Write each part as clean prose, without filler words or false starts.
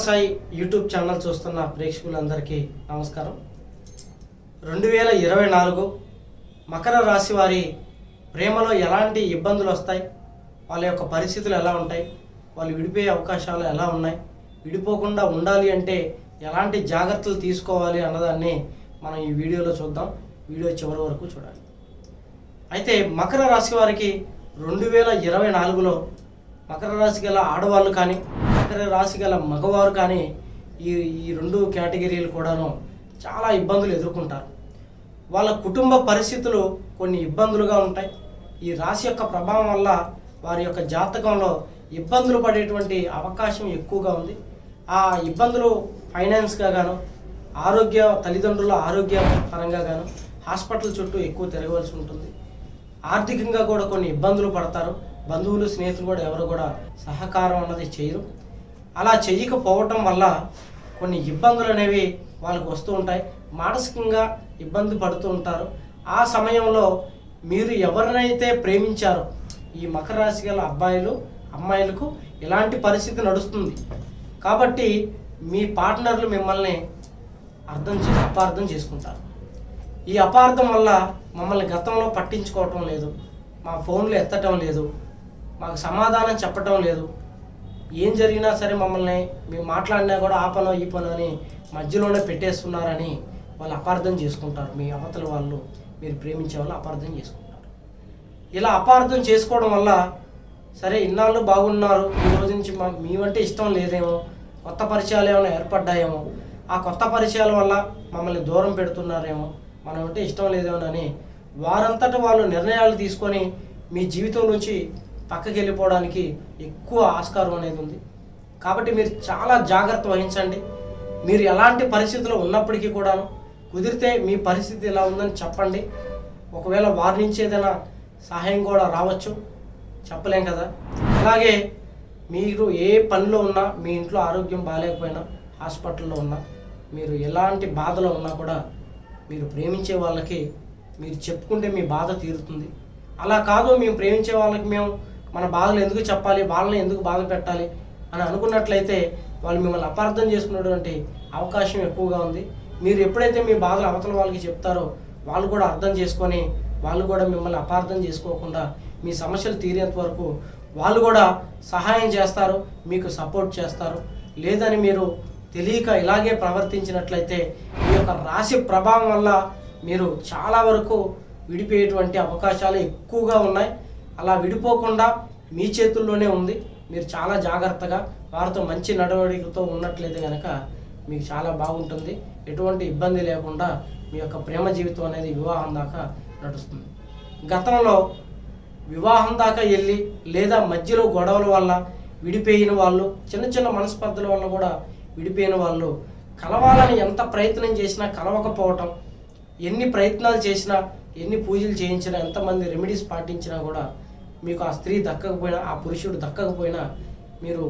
Sai YouTube channel చూస్తున్న ప్రేక్షకులందరికీ నమస్కారం. 2024 మకర రాశి వారి ప్రేమలో ఎలాంటి ఇబ్బందులు వస్తాయి, వాళ్ళ యొక్క పరిస్థితులు ఎలా ఉంటాయి, వాళ్ళు విడిపోయే అవకాశాలు ఎలా ఉన్నాయి, విడిపోకుండా ఉండాలి అంటే ఎలాంటి జాగ్రత్తలు తీసుకోవాలి అన్నదాన్ని మనం ఈ వీడియోలో చూద్దాం. వీడియో చివరి వరకు చూడాలి. అయితే మకర రాశి వారికి 2024లో మకర రాశి గల ఆడవాళ్ళు కానీ మకర రాశి గల మగవారు కానీ ఈ రెండు కేటగిరీలు కూడాను చాలా ఇబ్బందులు ఎదుర్కొంటారు. వాళ్ళ కుటుంబ పరిస్థితులు కొన్ని ఇబ్బందులుగా ఉంటాయి. ఈ రాశి యొక్క ప్రభావం వల్ల వారి యొక్క జాతకంలో ఇబ్బందులు పడేటువంటి అవకాశం ఎక్కువగా ఉంది. ఆ ఇబ్బందులు ఫైనాన్స్గా గాను, తల్లిదండ్రుల ఆరోగ్య పరంగా గాను హాస్పిటల్ చుట్టూ ఎక్కువ తిరగవలసి ఉంటుంది. ఆర్థికంగా కూడా కొన్ని ఇబ్బందులు పడతారు. బంధువులు స్నేహితులు కూడా ఎవరు కూడా సహకారం అన్నది చేయరు. అలా చెయ్యకపోవటం వల్ల కొన్ని ఇబ్బందులు అనేవి వాళ్ళకు వస్తూ ఉంటాయి. మానసికంగా ఇబ్బంది పడుతూ ఉంటారు. ఆ సమయంలో మీరు ఎవరినైతే ప్రేమించారో ఈ మకర రాశి గల అమ్మాయిలకు ఇలాంటి పరిస్థితి నడుస్తుంది. కాబట్టి మీ పార్ట్నర్లు మిమ్మల్ని అపార్థం చేసుకుంటారు. ఈ అపార్థం వల్ల మమ్మల్ని గతంలో పట్టించుకోవటం లేదు, మా ఫోన్లు ఎత్తటం లేదు, మాకు సమాధానం చెప్పటం లేదు, ఏం జరిగినా సరే మమ్మల్ని మేము మాట్లాడినా కూడా ఆ పనో ఈ పనో అని మధ్యలోనే పెట్టేస్తున్నారని వాళ్ళు అపార్థం చేసుకుంటారు. మీ అవతల వాళ్ళు, మీరు ప్రేమించే వాళ్ళు అపార్థం చేసుకుంటారు. ఇలా అపార్థం చేసుకోవడం వల్ల సరే ఇన్నాళ్ళు బాగున్నారు, ఈ రోజు నుంచి మేమంటే ఇష్టం లేదేమో, కొత్త పరిచయాలు ఏమైనా ఏర్పడ్డాయేమో, ఆ కొత్త పరిచయాల వల్ల మమ్మల్ని దూరం పెడుతున్నారేమో, మనం అంటే ఇష్టం లేదేమోనని వారంతటా వాళ్ళు నిర్ణయాలు తీసుకొని మీ జీవితం నుంచి పక్కకి వెళ్ళిపోవడానికి ఎక్కువ ఆస్కారం అనేది ఉంది. కాబట్టి మీరు చాలా జాగ్రత్త వహించండి. మీరు ఎలాంటి పరిస్థితుల్లో ఉన్నప్పటికీ కూడాను కుదిరితే మీ పరిస్థితి ఎలా ఉందని చెప్పండి. ఒకవేళ వారి నుంచి ఏదైనా సహాయం కూడా రావచ్చు, చెప్పలేం కదా. అలాగే మీరు ఏ పనిలో ఉన్నా, మీ ఇంట్లో ఆరోగ్యం బాగాలేకపోయినా, హాస్పిటల్లో ఉన్నా, మీరు ఎలాంటి బాధలో ఉన్నా కూడా మీరు ప్రేమించే వాళ్ళకి మీరు చెప్పుకుంటే మీ బాధ తీరుతుంది. అలా కాదు, మేము ప్రేమించే వాళ్ళకి మేము మన బాధలు ఎందుకు చెప్పాలి, వాళ్ళని ఎందుకు బాధ పెట్టాలి అని అనుకున్నట్లయితే వాళ్ళు మిమ్మల్ని అపార్థం చేసుకునేటువంటి అవకాశం ఎక్కువగా ఉంది. మీరు ఎప్పుడైతే మీ బాధలు అవతల వాళ్ళకి చెప్తారో వాళ్ళు కూడా అర్థం చేసుకొని వాళ్ళు కూడా మిమ్మల్ని అపార్థం చేసుకోకుండా మీ సమస్యలు తీరేంత వరకు వాళ్ళు కూడా సహాయం చేస్తారు, మీకు సపోర్ట్ చేస్తారు. లేదని మీరు తెలియక ఇలాగే ప్రవర్తించినట్లయితే ఈ యొక్క రాశి ప్రభావం వల్ల మీరు చాలా వరకు విడిపోయేటువంటి అవకాశాలు ఎక్కువగా ఉన్నాయి. అలా విడిపోకుండా మీ చేతుల్లోనే ఉంది. మీరు చాలా జాగ్రత్తగా వారితో మంచి నడవడికతో ఉన్నట్లయితే కనుక మీకు చాలా బాగుంటుంది. ఎటువంటి ఇబ్బంది లేకుండా మీ యొక్క ప్రేమ జీవితం అనేది వివాహం దాకా నడుస్తుంది. గతంలో వివాహం దాకా వెళ్ళి లేదా మధ్యలో గొడవల వల్ల విడిపోయిన వాళ్ళు, చిన్న చిన్న మనస్పర్ధల వల్ల కూడా విడిపోయిన వాళ్ళు కలవాలని ఎంత ప్రయత్నం చేసినా కలవకపోవటం, ఎన్ని ప్రయత్నాలు చేసినా, ఎన్ని పూజలు చేయించినా, ఎంతమంది రెమెడీస్ పాటించినా కూడా మీకు ఆ స్త్రీ దక్కకపోయినా, ఆ పురుషుడు దక్కకపోయినా మీరు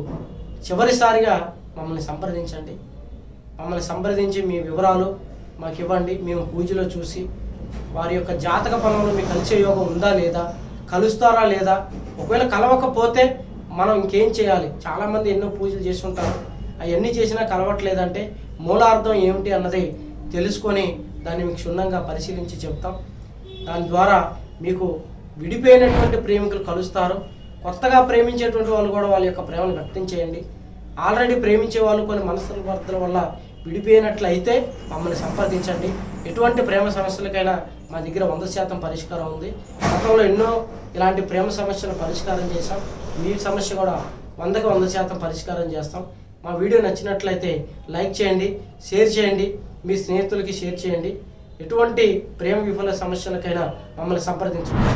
చివరిసారిగా మమ్మల్ని సంప్రదించండి. మమ్మల్ని సంప్రదించి మీ వివరాలు మాకు ఇవ్వండి. మేము పూజలో చూసి వారి యొక్క జాతక పనులు మీకు కలిసే యోగం ఉందా లేదా, కలుస్తారా లేదా, ఒకవేళ కలవకపోతే మనం ఇంకేం చేయాలి. చాలామంది ఎన్నో పూజలు చేసి ఉంటారు, అవన్నీ చేసినా కలవట్లేదంటే మూలార్థం ఏమిటి అన్నది తెలుసుకొని దాన్ని మీకు క్షుణ్ణంగా పరిశీలించి చెప్తాం. దాని ద్వారా మీకు విడిపోయినటువంటి ప్రేమికులు కలుస్తారు. కొత్తగా ప్రేమించేటువంటి వాళ్ళు కూడా వాళ్ళ యొక్క ప్రేమను వ్యక్తం చేయండి. ఆల్రెడీ ప్రేమించే వాళ్ళు కొన్ని మనస్పర్ధల వల్ల విడిపోయినట్లయితే మమ్మల్ని సంప్రదించండి. ఎటువంటి ప్రేమ సమస్యలకైనా మా దగ్గర 100% పరిష్కారం ఉంది. గతంలో ఎన్నో ఇలాంటి ప్రేమ సమస్యలు పరిష్కారం చేశాం. మీ సమస్య కూడా 100% పరిష్కారం చేస్తాం. మా వీడియో నచ్చినట్లయితే లైక్ చేయండి, షేర్ చేయండి, మీ స్నేహితులకి షేర్ చేయండి. ఎటువంటి ప్రేమ విఫల సమస్యలకైనా మమ్మల్ని సంప్రదించండి.